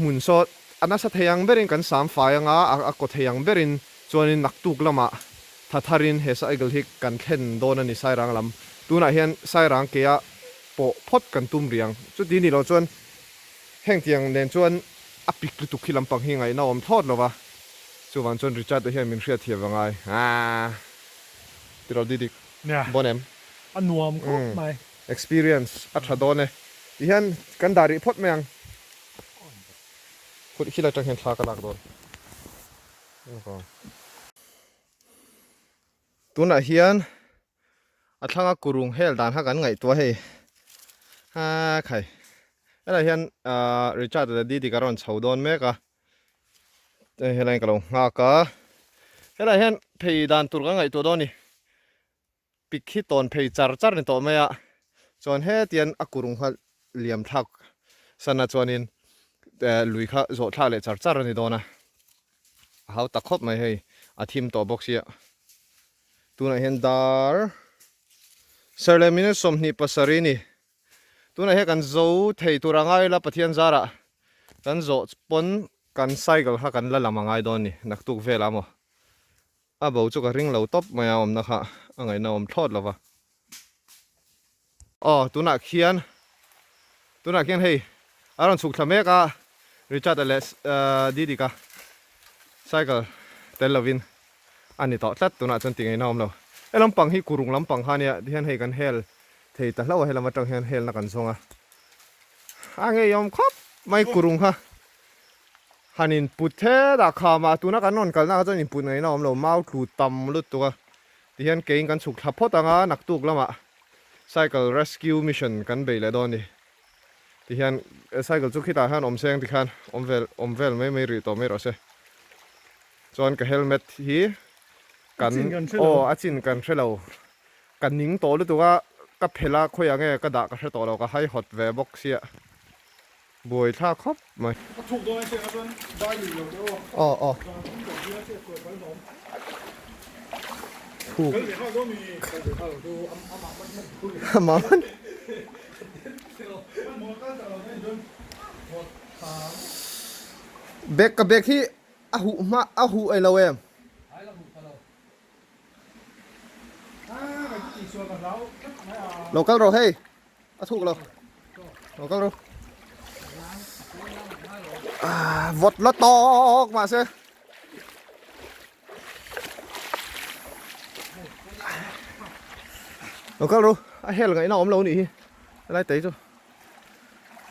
หุ่นสดอันนั้นเทียงเบรินกันสามฝ่ายก็เทียงเบรินส่วนนักตุกละมาถ้าทารินเฮสไอเกลฮิกกันเข็นโดนนี่ใส่รังลำตัวไหนเห็นใส่รังเกียพดกันตุ้มเรียงจุดนี้นี่เราส่วนแห่งเทียงเดินส่วนปิกตุกขี้ลำปังยังไงน้องทอดหรอวะจูวันจนริชาร์ดเฮียมินเชียเทียบยังไงที่เราดิกเนี่ยบนเอ็มอันนวมครบไหม experience อัตราโดนเนี่ยที่เห็นกันดาริพดเมียงคุณคิดอะไรจังเห็นทากระลักโดนตัวไหนเฮียนอัตรากุรุงเฮลดานหักกันไงตัวเฮ ไข่อะไรเห็นริชาร์ดดีที่การอนชาวดอนเมกะเฮ้ยอะไรกันลงงากะอะไรเห็นเพย์ดันตุรกันไงตัวดอนนี่ปิกฮิตอนเพย์จาร์นี่ตัวเมียจวนเฮตียนอักุรุงฮัลเลียมทักสนัดจวนินลุยข้าโจทย์เลยจาร์นี่โดนะเขาตะคบไม่ให้อาทีมตัวบ็อกซี่ตัวไหนเห็นดาร์เซเลมินสมนิปัสรินีตัวไหนเห็นกันโจเทตัวร่างไงละปะเทียนจาระกันโจปนกันไซเคิลฮักกันละละมังไงโดนนี่นักตุกเวลามั้งบ่าวจุกริงเราตบไม่เอานะคะอันไงน้องทอดแล้ววะอ๋อตัวนักเขียนเฮ้ยอารอนสุกทำเมกะริชาร์ดเลสดีกะไซเคิลเตลวินอันนี้ต่อตัดตัวนักจนติงไงน้องเราลำปังที่กุรุงลำปังฮานี่ที่เห็นให้กันเฮลเทแต่เราให้เรามาจังเฮลนักกันส่งอันไงยอมครับไม่กุรุงค่ะฮันินปุถเทดาขามาตัวนักกันนอนกันนักจะนินปุถไงน้องเราเมาถูตำลุดตัวที่เห็นเก่งกันสุกทับพอตังนักตุกแล้วมาไซเคิล rescue mission กันไปเลยโดนดิที่เห็นไซเคิลจุกที่ตาฮันอมเซงที่ขันอมเวลไม่รีตัวไม่รอเซ่จอนกับเฮลเมตที่กันโอ้อาจินกันเชลล์กันนิ่งโตหรือตัวกับเพลาคุยยังไงก็ด่ากันเชลล์โตเราก็ให้ฮอตเวบ็อกเสียบวยท่าครบไหม ถูกโดนเสียกันได้อยู่เดียว อ๋อถูก เดี๋ยวเขาก็มีเดี๋ยวเขาดูหมามันเบกกับเบกที่อาหูไอเราเอง เราก็เราให้ถูกเราก็เราวดละตอกมาเซ่เราก็รู้เฮ้ยไงน้องเราหนิอะไรเตะจู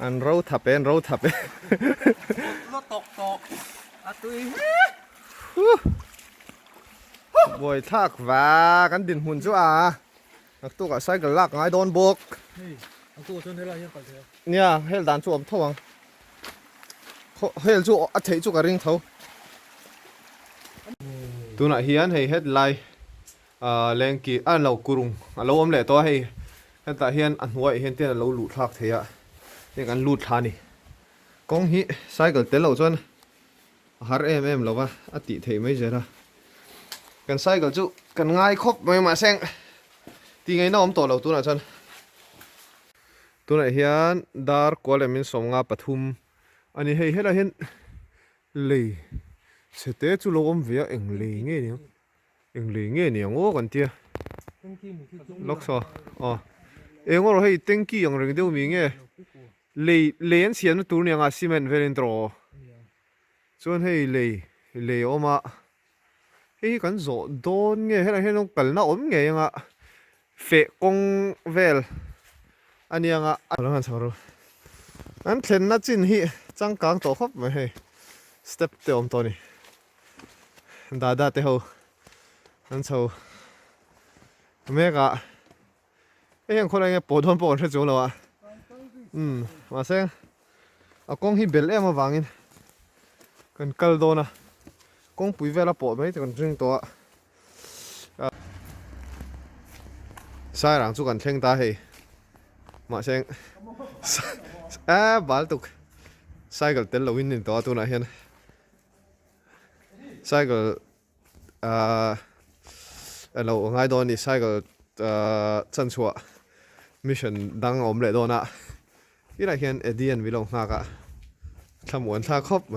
อันเราทับเป็นรถตกอะตุยบอยทักว่ากันดินหุ่นจ้านักตัวกับไซกับลักไงโดนบกเอาตัวจนได้ไรยังก่อนเถอะเนี่ยเฮลดันจูอมทวังเฮลจูอัดเทจูกับริงเท้าตัวน่ะเฮียนให้เฮ็ดไลแรงกีอันเรากุรุงเราอมเล่ตัวให้แต่เฮียนอันหัวเฮียนเตี้ยเราหลุดทักเทียนี่กันหลุดทานี่กองฮีไซกับเตลเราจนฮาร์เราว่าอติเทไม่เจอละกันไซกับจูกันง่ายครบไม่มาแซงที่ไงน้องตัวเราตัวน่ะจนตัวไหนเฮียนดาร์กวอลเลมินสมงาปฐุมอันนี้เฮ้ยเราเห็นเลยเสด็จจุลอมเวียเอ็งเลยเงี้ยเนี่ยโอ้กันเตี้ยล็อกซออ๋อเอ็งว่าเราให้เต็งกี้อย่างเรื่องเดียวมีเงี้ยเลยอันเสียนตัวเนี่ยงาซีเมนต์เวลินโตรส่วนให้เลยออกมาเฮ้ยกันโจโดนเงี้ยให้เราเห็นน้องกันน่าอมเงี้ยยังอ่ะเฟะกงเวลอันนี้ยังอ่ะแล้วกันสักรู้อันเทนนัดจินฮีจังกลางตัวครับไม่ให้สเต็ปเตอมตัวนี้ดาเตะอันเช้าเมกะยังคนอะไรเงี้ยปวดท้องปวดเสียจุแล้วอ่ะมาเซ็งเอากล้องฮีเบลมาวางอินกันกัลโดนะกล้องปุ๋ยเวลาปวดไหมแต่กันจึงตัวใช่หลังจุกันเช่งตาให้มาเซ็งบาลตุกไซเคิลเตลวินนี่ตัวไหนเห็นไซเคิลเราง่ายโดนนี่ไซเคิลจันชัวมิชชั่นดังอมเลยโดนอ่ะที่ไหนเห็นเอเดียนวิลงหากะทำหวนท่าครบไหม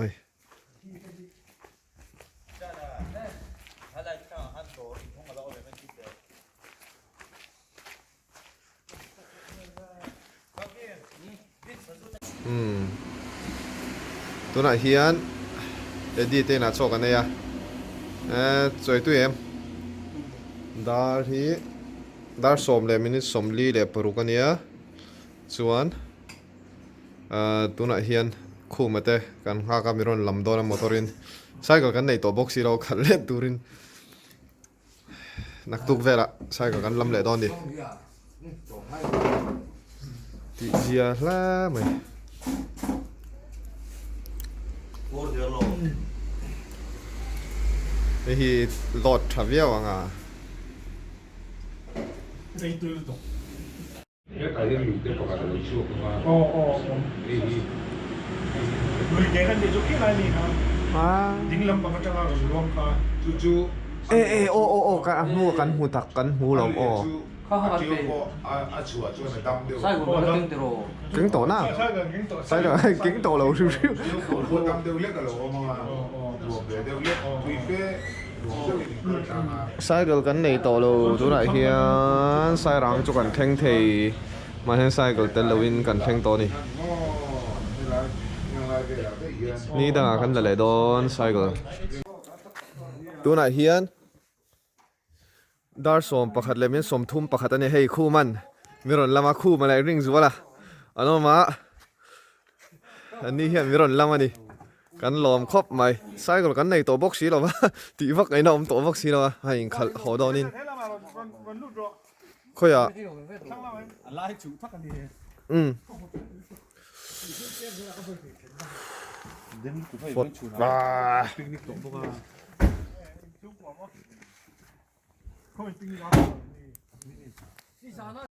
ตัวไหนเฮียนเอ็ดดี้เต้นหน้าโชกันเนี่ยจอยตัวเอ็มดาร์ที่ดาร์สมเลยมินิสมลีเลยปรุกันเนี่ยส่วนตัวไหนเฮียนคู่มาเตะกันข้ากับมิรอนลำโดนมอเตอร์รินใช่กันในตัวบ็อกซี่เราขันเล่นตูรินนักตุกเวละใช่กันลำเล่ดอนดิ ติเจียละไหมไอ้ที่รถทราเวลอ่ะ Sei tutto. Lui che grande giochi là lì, no? อ่า Ding lang baka tsaka luwang ka. โอ้กันหูตักกันหูหลอมใช่ผมก็ตึงตร เก่งโตนะ Saga, ginto. ใส่เลยเก่งโตเราชิว ๆใส่กันกันในโตเราตัวไหนเฮียใส่รังจุกันแทงเทมาให้ใส่กันเตลวินกันแทงโตนี่นี่ต่างกันเลยโดนใส่กันตัวไหนเฮียนดาร์สอมประคัดเลยมีสมทุ่มประคัดอันนี้ให้คู่มันมีรอนลามาคู่มาเลยริงซัวละอันนั้นมาอันนี้เฮียมีรอนลามานี่กันหลอมครบไหมใส่กันในตัวบ็อกซี่หรอวะตีฟักไอ้น้องตัวบ็อกซี่หรอวะให้ขัดหัวดอนิน Hela ma ron ludro. ค่อยอ่ะ Sang la wen. Allah chu tak ni. ว้า Picnic to boka. Kom picnic.